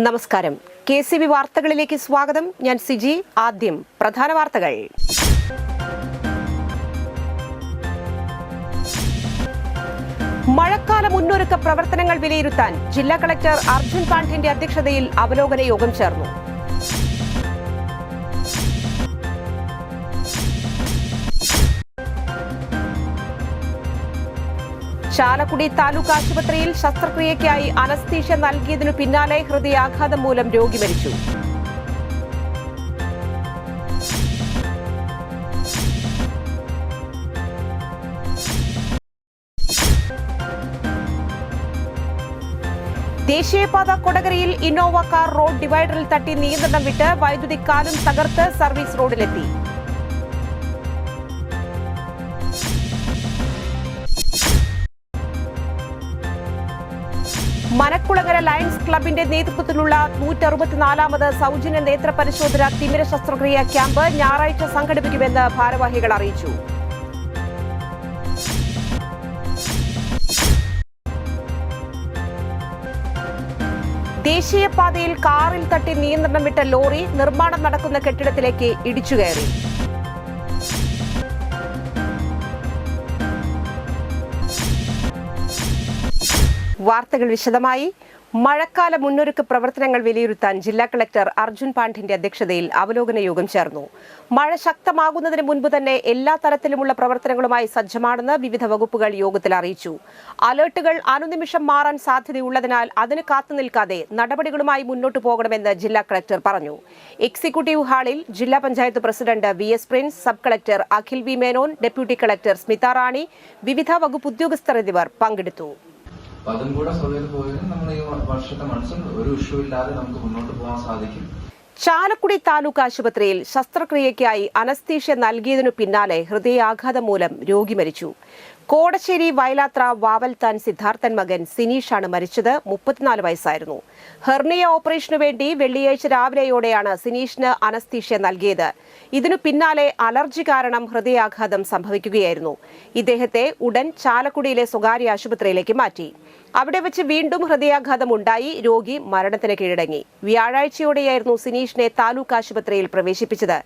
നമസ്കാരം. KCB വാർത്തകളിലേക്ക് സ്വാഗതം. ഞാൻ സിജി. ആദ്യം പ്രധാന വാർത്തകൾ. മഴക്കാല മുന്നൊരുക്ക പ്രവർത്തനങ്ങൾ വിലയിരുത്താൻ ജില്ലാ കളക്ടർ അർജുൻ പാണ്ഡ്യന്റെ അധ്യക്ഷതയിൽ അവലോകന യോഗം ചേർന്നു. ചാലക്കുടി താലൂക്ക് ആശുപത്രിയിൽ ശസ്ത്രക്രിയയ്ക്കായി അനസ്തീഷ്യ നൽകിയതിനു പിന്നാലെ ഹൃദയാഘാതം മൂലം രോഗി മരിച്ചു. ദേശീയപാത കൊടകരയിൽ ഇന്നോവ കാർ റോഡ് ഡിവൈഡറിൽ തട്ടി നിയന്ത്രണം വിട്ട് വൈദ്യുതി കാലും തകർത്ത് സർവീസ് റോഡിലെത്തി. മനക്കുളങ്ങര ലയൺസ് ക്ലബിന്റെ നേതൃത്വത്തിലുള്ള 164ാമത് സൗജന്യ നേത്ര പരിശോധന തിമിര ശസ്ത്രക്രിയ ക്യാമ്പ് ഞായറാഴ്ച സംഘടിപ്പിക്കുമെന്ന് ഭാരവാഹികൾ അറിയിച്ചു. ദേശീയപാതയിൽ കാറിൽ തട്ടി നിയന്ത്രണം വിട്ട ലോറി നിർമ്മാണം നടക്കുന്ന കെട്ടിടത്തിലേക്ക് ഇടിച്ചുകയറി. വാർത്തകൾ വിശദമായി. മഴക്കാല മുന്നൊരുക്ക പ്രവർത്തനങ്ങൾ വിലയിരുത്താൻ ജില്ലാ കളക്ടർ അർജുൻ പാണ്ഡ്യന്റെ അധ്യക്ഷതയിൽ അവലോകന യോഗം ചേർന്നു. മഴ ശക്തമാകുന്നതിന് മുൻപ് തന്നെ എല്ലാ തരത്തിലുമുള്ള പ്രവർത്തനങ്ങളുമായി സജ്ജമാണെന്ന് വിവിധ വകുപ്പുകൾ യോഗത്തിൽ അറിയിച്ചു. അലർട്ടുകൾ അനുനിമിഷം മാറാൻ സാധ്യതയുള്ളതിനാൽ അതിന് കാത്തുനിൽക്കാതെ നടപടികളുമായി മുന്നോട്ടു പോകണമെന്ന് ജില്ലാ കളക്ടർ പറഞ്ഞു. എക്സിക്യൂട്ടീവ് ഹാളിൽ ജില്ലാ panchayat president VS Prince, sub collector Akhil V Menon, deputy collector Smitha Rani, വിവിധ വകുപ്പ് ഉദ്യോഗസ്ഥർ എന്നിവർ പങ്കെടുത്തു. അതും കൂടെ ശ്രദ്ധയിൽ പോയാൽ നമ്മൾ ഈ വർഷത്തെ മൺസൂൺ ഒരു ഇഷ്യൂ ഇല്ലാതെ നമുക്ക് മുന്നോട്ട് പോകാൻ സാധിക്കും. ചാലക്കുടി താലൂക്ക് ആശുപത്രിയിൽ ശസ്ത്രക്രിയയ്ക്കായി അനസ്തീഷ്യ നൽകിയതിനു പിന്നാലെ ഹൃദയാഘാതം മൂലം രോഗി മരിച്ചു. കോടശ്ശേരി വയലാത്ര വാവൽത്താൻ സിദ്ധാർത്ഥൻ മകൻ സിനീഷാണ് മരിച്ചത്. 34 വയസ്സായിരുന്നു. ഹെർണിയ ഓപ്പറേഷനു വേണ്ടി വെള്ളിയാഴ്ച രാവിലെയോടെയാണ് സിനീഷിന് അനസ്തീഷ്യ നൽകിയത്. ഇതിനു പിന്നാലെ അലർജി കാരണം ഹൃദയാഘാതം സംഭവിക്കുകയായിരുന്നു. ഇദ്ദേഹത്തെ ഉടൻ ചാലക്കുടിയിലെ സ്വകാര്യ ആശുപത്രിയിലേക്ക് മാറ്റി. അവിടെ വെച്ച് വീണ്ടും ഹൃദയാഘാതം ഉണ്ടായി. രോഗി മരണത്തിന് കീഴടങ്ങി. വ്യാഴാഴ്ചയോടെയായിരുന്നു സിനീഷിനെ താലൂക്ക് ആശുപത്രിയിൽ പ്രവേശിപ്പിച്ചത്.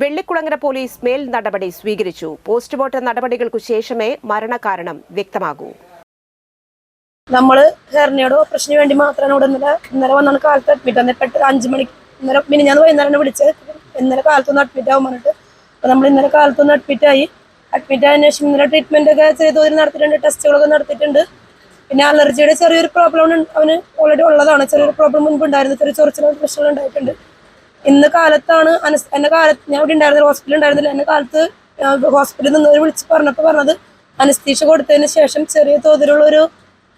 വെള്ളിക്കുളങ്ങര പോലീസ് മേൽ നടപടി സ്വീകരിച്ചു. പോസ്റ്റ്മോർട്ടം നടപടികൾക്കു ശേഷമേ മരണകാരണം വ്യക്തമാകൂ. നമ്മള് ഹെർണിയുടെ ഓപ്പറേഷന് വേണ്ടി മാത്രമാണ് ഇവിടെ ഇന്നലെ വന്നാണ് കാലത്ത് അഡ്മിറ്റ് ആവുന്നത്. പെട്ടെന്ന് 5 മണിക്ക് ഇന്നലെ ഞാൻ വൈകുന്നേരം വിളിച്ചത്. ഇന്നലെ കാലത്തൊന്ന് അഡ്മിറ്റ് ആവും പറഞ്ഞിട്ട് അപ്പോൾ നമ്മൾ ഇന്നലെ കാലത്തൊന്ന് അഡ്മിറ്റ് ആയതിനു ശേഷം ഇന്നലെ ട്രീറ്റ്മെന്റ് ഒക്കെ ചെയ്ത് നടത്തിയിട്ടുണ്ട്. ടെസ്റ്റുകളൊക്കെ നടത്തിയിട്ടുണ്ട്. പിന്നെ അലർജിയുടെ ചെറിയൊരു പ്രോബ്ലം അവന് ഓൾറെഡി ഉള്ളതാണ്. ചെറിയൊരു പ്രോബ്ലം മുൻപ് ഉണ്ടായിരുന്നു. ചെറിയ ചൊറിച്ചിൽ പ്രശ്നങ്ങൾ ഉണ്ടായിട്ടുണ്ട്. ഇന്ന് കാലത്താണ് എന്നെ കാലത്ത് ഞാൻ ഇവിടെ ഉണ്ടായിരുന്നില്ല, ഹോസ്പിറ്റലിൽ ഉണ്ടായിരുന്നില്ല. എന്നെ കാലത്ത് ഹോസ്പിറ്റലിൽ നിന്ന് വിളിച്ച് പറഞ്ഞത് അനസ്തീഷ്യ കൊടുത്തതിന് ശേഷം ചെറിയ തോതിലുള്ള ഒരു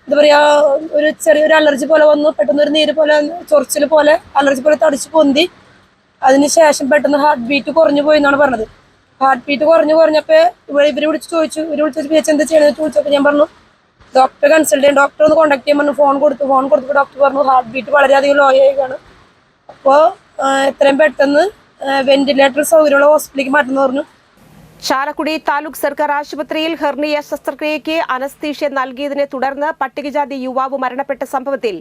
എന്താ പറയുക ഒരു ചെറിയൊരു അലർജി പോലെ വന്നു. പെട്ടെന്ന് ഒരു നീര് പോലെ ചൊറിച്ചിൽ പോലെ അലർജി പോലെ തടിച്ച് പൊന്തി. അതിനുശേഷം പെട്ടെന്ന് ഹാർട്ട് ബീറ്റ് കുറഞ്ഞു പോയി എന്നാണ് പറഞ്ഞത്. ഹാർട്ട് ബീറ്റ് കുറഞ്ഞപ്പോൾ ഇവർ വിളിച്ച് ചോദിച്ചു. എന്താ ചെയ്യണമെന്ന് ചോദിച്ചപ്പോൾ ഞാൻ പറഞ്ഞു ഡോക്ടറെ കൺസൾട്ട് ചെയ്യാൻ, ഡോക്ടറെ ഒന്ന് കോൺടാക്ട് ചെയ്യാൻ പറഞ്ഞു. ഫോൺ കൊടുത്തപ്പോൾ ഡോക്ടർ പറഞ്ഞു ഹാർട്ട് ബീറ്റ് വളരെയധികം ലോ ആയിരിക്കുകയാണ്. അപ്പോൾ എത്രയും പെട്ടെന്ന് വെന്റിലേറ്റർ സൗകര്യമുള്ള ഹോസ്പിറ്റലിലേക്ക് മാറ്റുമെന്ന് പറഞ്ഞു. ചാലക്കുടി താലൂക്ക് സർക്കാർ ആശുപത്രിയിൽ ഹെർണിയ ശസ്ത്രക്രിയയ്ക്ക് അനസ്തീഷ്യ നൽകിയതിനെ തുടർന്ന് പട്ടികജാതി യുവാവ് മരണപ്പെട്ട സംഭവത്തിൽ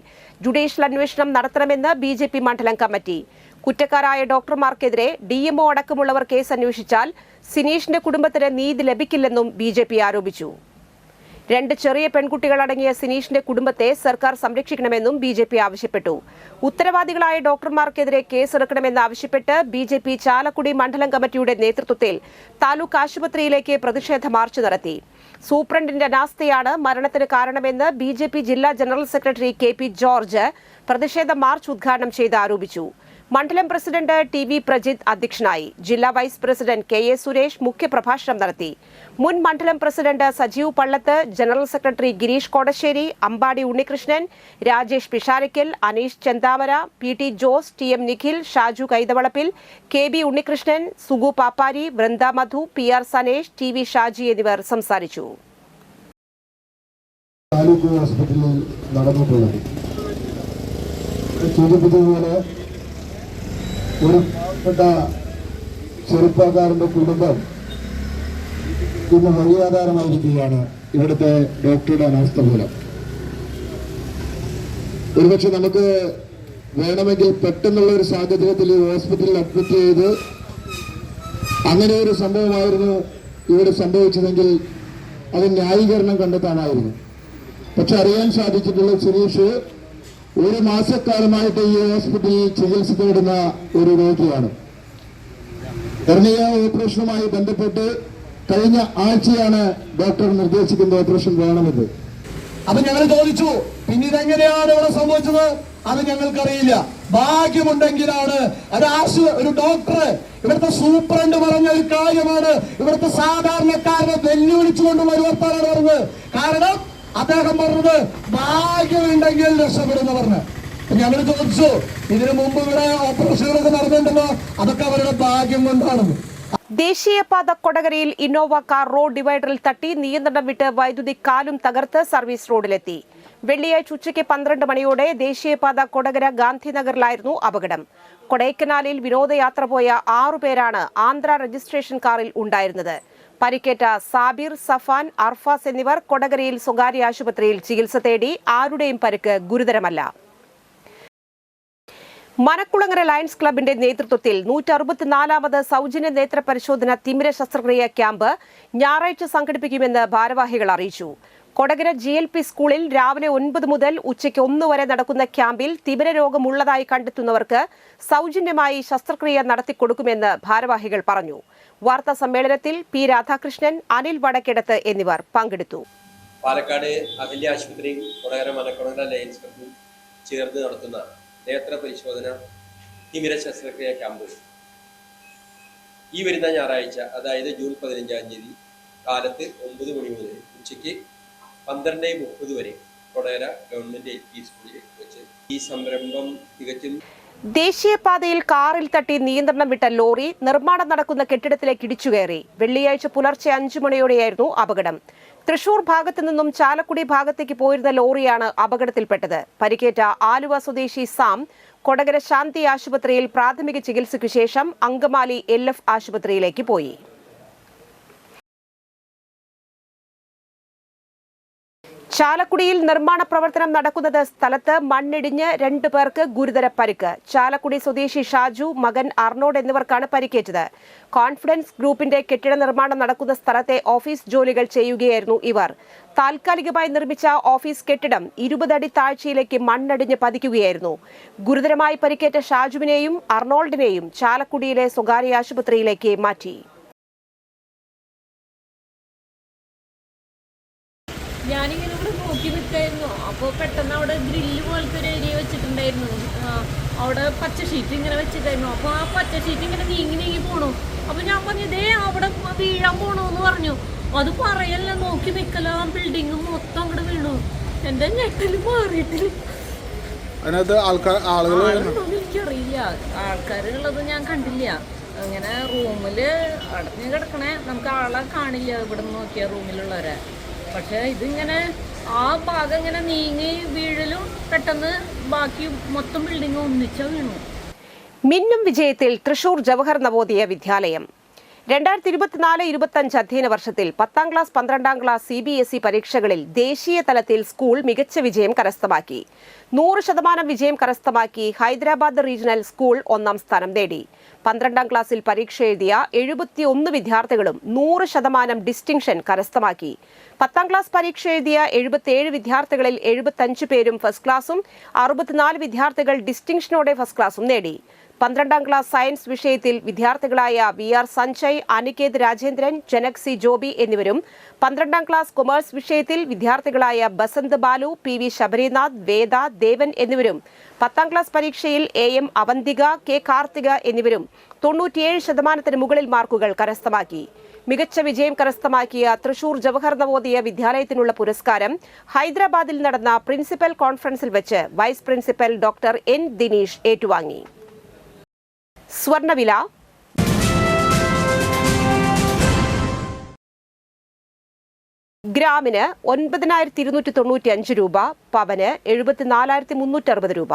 ജുഡീഷ്യൽ അന്വേഷണം നടത്തണമെന്ന് BJP മണ്ഡലം കമ്മിറ്റി. കുറ്റക്കാരായ ഡോക്ടർമാർക്കെതിരെ DMO അടക്കമുള്ളവർ കേസ് അന്വേഷിച്ചാൽ സിനീഷിന്റെ കുടുംബത്തിന് നീതി ലഭിക്കില്ലെന്നും BJP ആരോപിച്ചു. 2 ചെറിയ പെൺകുട്ടികളടങ്ങിയ സിനീഷിന്റെ കുടുംബത്തെ സർക്കാർ സംരക്ഷിക്കണമെന്നും BJP ആവശ്യപ്പെട്ടു. ഉത്തരവാദികളായ ഡോക്ടർമാർക്കെതിരെ കേസെടുക്കണമെന്നാവശ്യപ്പെട്ട് BJP ചാലക്കുടി മണ്ഡലം കമ്മിറ്റിയുടെ നേതൃത്വത്തിൽ താലൂക്ക് ആശുപത്രിയിലേക്ക് പ്രതിഷേധ മാർച്ച് നടത്തി. സൂപ്രണ്ടിന്റെ അനാസ്ഥയാണ് മരണത്തിന് കാരണമെന്ന് BJP ജില്ലാ ജനറൽ സെക്രട്ടറി KP ജോർജ് പ്രതിഷേധ മാർച്ച് ഉദ്ഘാടനം ചെയ്ത് ആരോപിച്ചു. മണ്ഡലം പ്രസിഡന്റ് TV പ്രജിത്ത് അധ്യക്ഷനായി. ജില്ലാ വൈസ് പ്രസിഡന്റ് KA സുരേഷ് മുഖ്യപ്രഭാഷണം നടത്തി. മുൻ മണ്ഡലം president Sajeev Pallath, general secretary Gireesh Kodassery, Ambadi Unnikrishnan, Rajesh Pisharikkal, Aneesh Chenthamara, PT Jose, TM Nikhil, Shaju Kaithavalappil, KB Unnikrishnan, Sugu Pappari, Vrinda Madhu, PR Sanesh, TV Shaji എന്നിവർ സംസാരിച്ചു. ഒരു ചെറുപ്പക്കാരന്റെ കുടുംബം ഇന്ന് വഴിയാധാരമായിരിക്കുകയാണ് ഇവിടുത്തെ ഡോക്ടറുടെ അനാസ്ഥ മൂലം. ഒരുപക്ഷെ നമുക്ക് വേണമെങ്കിൽ പെട്ടെന്നുള്ള ഒരു സാഹചര്യത്തിൽ ഹോസ്പിറ്റലിൽ അഡ്മിറ്റ് ചെയ്ത് അങ്ങനെ ഒരു സംഭവമായിരുന്നു ഇവിടെ സംഭവിച്ചതെങ്കിൽ അത് ന്യായീകരണം കണ്ടെത്താമായിരുന്നു. പക്ഷെ അറിയാൻ സാധിച്ചിട്ടുള്ള സുരേഷ് ഒരു മാസക്കാലമായിട്ട് ഈ ഹോസ്പിറ്റലിൽ ചികിത്സ തേടുന്ന ഒരു രോഗിയാണ്. ഹെർണിയ ഓപ്പറേഷനുമായി ബന്ധപ്പെട്ട് കഴിഞ്ഞ ആഴ്ചയാണ് ഡോക്ടർ നിർദ്ദേശിക്കുന്ന ഓപ്പറേഷൻ വേണമെന്ന്. അപ്പൊ ഞങ്ങൾ ചോദിച്ചു, പിന്നെ ഇതെങ്ങനെയാണ് ഇവിടെ സംഭവിച്ചത്? അത് ഞങ്ങൾക്കറിയില്ല. ഭാഗ്യമുണ്ടെങ്കിലാണ് ഒരു ഡോക്ടർ, ഇവിടുത്തെ സൂപ്രണ്ട് പറഞ്ഞ ഒരു കാര്യമാണ്, ഇവിടുത്തെ സാധാരണക്കാരനെ വെല്ലുവിളിച്ചുകൊണ്ടുള്ള ഒരു വർത്താനാണ് പറഞ്ഞത്. കാരണം അദ്ദേഹം പറഞ്ഞത് ഭാഗ്യമുണ്ടെങ്കിൽ രക്ഷപ്പെടുന്ന പറഞ്ഞ്. ഞങ്ങൾ ചോദിച്ചു, ഇതിനു മുമ്പ് ഇവിടെ ഓപ്പറേഷനുകളൊക്കെ നടന്നിട്ടുണ്ടല്ലോ, അതൊക്കെ അവരുടെ ഭാഗ്യം കൊണ്ടാണെന്ന്. ദേശീയപാത കൊടകരയിൽ ഇന്നോവ കാർ റോഡ് ഡിവൈഡറിൽ തട്ടി നിയന്ത്രണം വിട്ട് വൈദ്യുതി കാലും തകർത്ത് സർവീസ് റോഡിലെത്തി. വെള്ളിയാഴ്ച ഉച്ചയ്ക്ക് 12 മണിയോടെ ദേശീയപാത കൊടകര ഗാന്ധിനഗറിലായിരുന്നു അപകടം. കൊടൈക്കനാലിൽ വിനോദയാത്ര പോയ 6 പേരാണ് ആന്ധ്ര രജിസ്ട്രേഷൻ കാറിൽ ഉണ്ടായിരുന്നത്. പരിക്കേറ്റ സാബിർ, സഫാൻ, അർഫാസ് എന്നിവർ കൊടകരയിൽ സ്വകാര്യ ആശുപത്രിയിൽ ചികിത്സ തേടി. ആരുടെയും പരിക്ക് ഗുരുതരമല്ല. മനക്കുളങ്ങര ലയൺസ് ക്ലബിന്റെ നേതൃത്വത്തിൽ 164ാമത് സൗജന്യ നേത്ര പരിശോധന തിമിര ശസ്ത്രക്രിയ ക്യാമ്പ് ഞായറാഴ്ച സംഘടിപ്പിക്കുമെന്ന് ഭാരവാഹികൾ അറിയിച്ചു. കൊടകര GLP സ്കൂളിൽ രാവിലെ 9 മുതൽ ഉച്ചയ്ക്ക് 1 വരെ നടക്കുന്ന ക്യാമ്പിൽ തിമിര രോഗമുള്ളതായി കണ്ടെത്തുന്നവർക്ക് സൗജന്യമായി ശസ്ത്രക്രിയ നടത്തിക്കൊടുക്കുമെന്ന് ഭാരവാഹികൾ പറഞ്ഞു. വാർത്താ സമ്മേളനത്തിൽ P. രാധാകൃഷ്ണൻ, അനിൽ വടക്കെടത്ത് എന്നിവർ പങ്കെടുത്തു. പാലക്കാട് അഹല്യ ആശുപത്രിയും കൊടകര മനക്കുളങ്ങര ലയൺസ് ക്ലബും ചേർന്ന് നടത്തുന്ന നേത്ര പരിശോധന തിമിര ശസ്ത്രക്രിയ ക്യാമ്പ് ഈ വരുന്ന ഞായറാഴ്ച, അതായത് ജൂൺ 15-ാം തീയതി കാലത്ത് 9 മണി മുതൽ ഉച്ചയ്ക്ക് 12:30 വരെ കൊടകര ഗവൺമെന്റ് LP സ്കൂളിൽ വെച്ച് ഈ സംരംഭം തികച്ചും. ദേശീയപാതയിൽ കാറിൽ തട്ടി നിയന്ത്രണം വിട്ട ലോറി നിർമ്മാണം നടക്കുന്ന കെട്ടിടത്തിലേക്ക് ഇടിച്ചുകയറി. വെള്ളിയാഴ്ച പുലർച്ചെ 5 മണിയോടെയായിരുന്നു അപകടം. തൃശൂർ ഭാഗത്തു നിന്നും ചാലക്കുടി ഭാഗത്തേക്ക് പോയിരുന്ന ലോറിയാണ് അപകടത്തിൽപ്പെട്ടത്. പരിക്കേറ്റ ആലുവ സ്വദേശി സാം കൊടകര ശാന്തി ആശുപത്രിയിൽ പ്രാഥമിക ചികിത്സയ്ക്കു ശേഷം അങ്കമാലി LF ആശുപത്രിയിലേക്ക് പോയി. ചാലക്കുടിയിൽ നിർമ്മാണ പ്രവർത്തനം നടക്കുന്നത് സ്ഥലത്ത് മണ്ണിടിഞ്ഞ് 2 പേർക്ക് ഗുരുതര പരിക്ക്. ചാലക്കുടി സ്വദേശി ഷാജു, മകൻ അർണോഡ് എന്നിവർക്കാണ് പരിക്കേറ്റത്. കോൺഫിഡൻസ് ഗ്രൂപ്പിന്റെ കെട്ടിട നിർമ്മാണം നടക്കുന്ന സ്ഥലത്തെ ഓഫീസ് ജോലികൾ ചെയ്യുകയായിരുന്നു ഇവർ. താൽക്കാലികമായി നിർമ്മിച്ച ഓഫീസ് കെട്ടിടം 20 അടി താഴ്ചയിലേക്ക് മണ്ണടിഞ്ഞ് പതിക്കുകയായിരുന്നു. ഗുരുതരമായി പരിക്കേറ്റ ഷാജുവിനെയും അർണോൾഡിനെയും ചാലക്കുടിയിലെ സ്വകാര്യ ആശുപത്രിയിലേക്ക് മാറ്റി. ഞാനിങ്ങനെ ഇവിടെ നോക്കി നിൽക്കായിരുന്നു. അപ്പോൾ പെട്ടെന്ന് അവിടെ ഗ്രില്ല് പോലത്തെ ഒരു ഏരിയ വെച്ചിട്ടുണ്ടായിരുന്നു. അവിടെ പച്ച ഷീറ്റ് ഇങ്ങനെ വെച്ചിട്ടായിരുന്നു. അപ്പോൾ ആ പച്ച ഷീറ്റ് ഇങ്ങനെ നീങ്ങി പോണു. അപ്പോൾ ഞാൻ പറഞ്ഞു, ഇതേ അവിടെ വീഴാൻ പോണോന്ന് പറഞ്ഞു. അത് പറയല്ല, നോക്കി നിൽക്കല, ആ ബിൽഡിങ് മൊത്തം അങ്ങോട്ട് വീണു. എൻ്റെ ഞെട്ടല് മാറിയിട്ടില്ല. എനിക്കറിയില്ല, ആൾക്കാരുള്ളത് ഞാൻ കണ്ടില്ല. അങ്ങനെ റൂമിൽ അടഞ്ഞു കിടക്കണേ, നമുക്ക് ആളെ കാണില്ല ഇവിടെ നിന്ന് നോക്കിയാൽ റൂമിലുള്ളവരെ. പക്ഷെ ഇതിങ്ങനെ ആ ഭാഗം ഇങ്ങനെ നീങ്ങി വീഴലും പെട്ടെന്ന് ബാക്കി മൊത്തം ബിൽഡിംഗ് ഒന്നിച്ച വീണു. മിന്നും വിജയത്തിൽ തൃശൂർ ജവഹർ നവോദയ വിദ്യാലയം. 2024-25 അധ്യയന വർഷത്തിൽ 10ാം ക്ലാസ് 12ാം ക്ലാസ് CBSE പരീക്ഷകളിൽ ദേശീയ തലത്തിൽ സ്കൂൾ മികച്ച വിജയം കരസ്ഥമാക്കി. 100% വിജയം കരസ്ഥമാക്കി ഹൈദരാബാദ് റീജിയണൽ സ്കൂൾ 1ാം സ്ഥാനം നേടി. 12ാം ക്ലാസ്സിൽ പരീക്ഷ എഴുതിയ 71 വിദ്യാർത്ഥികളും 100% ഡിസ്റ്റിങ്ഷൻ കരസ്ഥമാക്കി. 10ാം ക്ലാസ് പരീക്ഷ എഴുതിയ 77 വിദ്യാർത്ഥികളിൽ 75 പേരും ഫസ്റ്റ് ക്ലാസും 64 വിദ്യാർത്ഥികൾ ഡിസ്റ്റിങ്ഷനോടെ ഫസ്റ്റ് ക്ലാസും നേടി. 12ാം ക്ലാസ് സയൻസ് വിഷയത്തിൽ വിദ്യാർത്ഥികളായ VR സഞ്ജയ്, അനികേത് രാജേന്ദ്രൻ, ജനക് C ജോബി എന്നിവരും 12ാം ക്ലാസ് കൊമേഴ്സ് വിഷയത്തിൽ വിദ്യാർത്ഥികളായ ബസന്ത് ബാലു, PV ശബരിനാഥ്, വേദ, ദേവൻ എന്നിവരും 10ാം ക്ലാസ് പരീക്ഷയിൽ AM അവന്തിക, K കാർത്തിക എന്നിവരും 97% മുകളിൽ മാർക്കുകൾ കരസ്ഥമാക്കി. മികച്ച വിജയം കരസ്ഥമാക്കിയ തൃശൂർ ജവഹർ നവോദയ വിദ്യാലയത്തിനുള്ള പുരസ്കാരം ഹൈദരാബാദിൽ നടന്ന പ്രിൻസിപ്പൽ കോൺഫറൻസിൽ വെച്ച് vice principal doctor N Dinesh ഏറ്റുവാങ്ങി. സ്വർണ്ണവില ഗ്രാമിന് 9295 രൂപ, പവന് 74,360 രൂപ.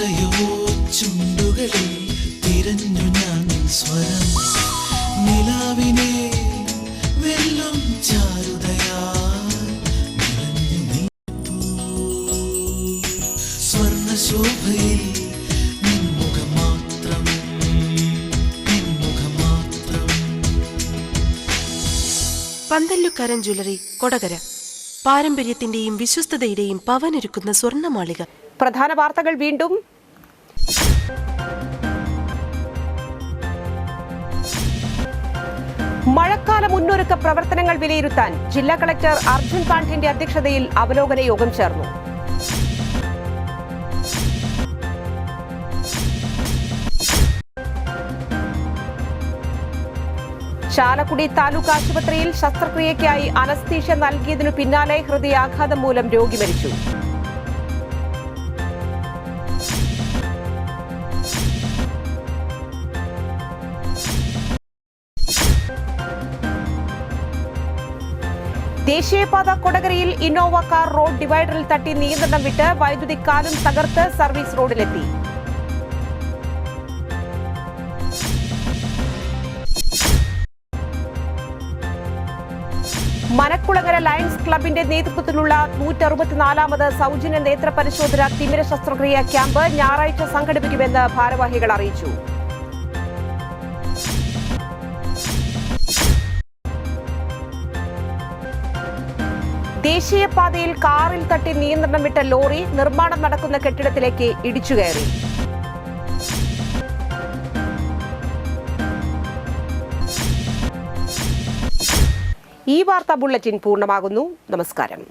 എത്രയോ ചുണ്ടുകളിൽ തിരഞ്ഞു ഞാൻ സ്വരം നിലാവിനെ വെള്ളം ചാരുതയാ നിറഞ്ഞു നീപ്പൂ സ്വർണ്ണ ശോഭയിൽ നിൻമുഖം മാത്രം പന്തല്ലുക്കാരൻ ജ്വല്ലറി കൊടകര പാരമ്പര്യത്തിന്റെയും വിശ്വസ്തതയുടെയും പവനൊരുക്കുന്ന സ്വർണ്ണമാളിക. പ്രധാന വാർത്തകൾ വീണ്ടും. മഴക്കാല മുന്നൊരുക്ക പ്രവർത്തനങ്ങൾ വിലയിരുത്താൻ ജില്ലാ കളക്ടർ അർജുൻ പാണ്ഡ്യന്റെ അധ്യക്ഷതയിൽ അവലോകന യോഗം ചേർന്നു. ചാലക്കുടി താലൂക്ക് ആശുപത്രിയിൽ ശസ്ത്രക്രിയയ്ക്കായി അനസ്തീഷ്യ നൽകിയതിനു പിന്നാലെ ഹൃദയാഘാതം മൂലം രോഗി മരിച്ചു. ദേശീയപാത കൊടകരയിൽ ഇന്നോവ കാർ റോഡ് ഡിവൈഡറിൽ തട്ടി നിയന്ത്രണം വിട്ട് വൈദ്യുതി കാലും തകർത്ത് സർവീസ് റോഡിലെത്തി. മനക്കുളങ്ങര ലയൺസ് ക്ലബിന്റെ നേതൃത്വത്തിലുള്ള 164ാമത് സൗജന്യ നേത്ര പരിശോധന തിമിര ശസ്ത്രക്രിയ ക്യാമ്പ് ഞായറാഴ്ച സംഘടിപ്പിക്കുമെന്ന് ഭാരവാഹികൾ അറിയിച്ചു. ദേശീയപാതയിൽ കാറിൽ തട്ടി നിയന്ത്രണം വിട്ട ലോറി നിർമ്മാണം നടക്കുന്ന കെട്ടിടത്തിലേക്ക് ഇടിച്ചുകയറി. ഈ വാർത്താ ബുള്ളറ്റിൻ പൂർണ്ണമാകുന്നു. നമസ്കാരം.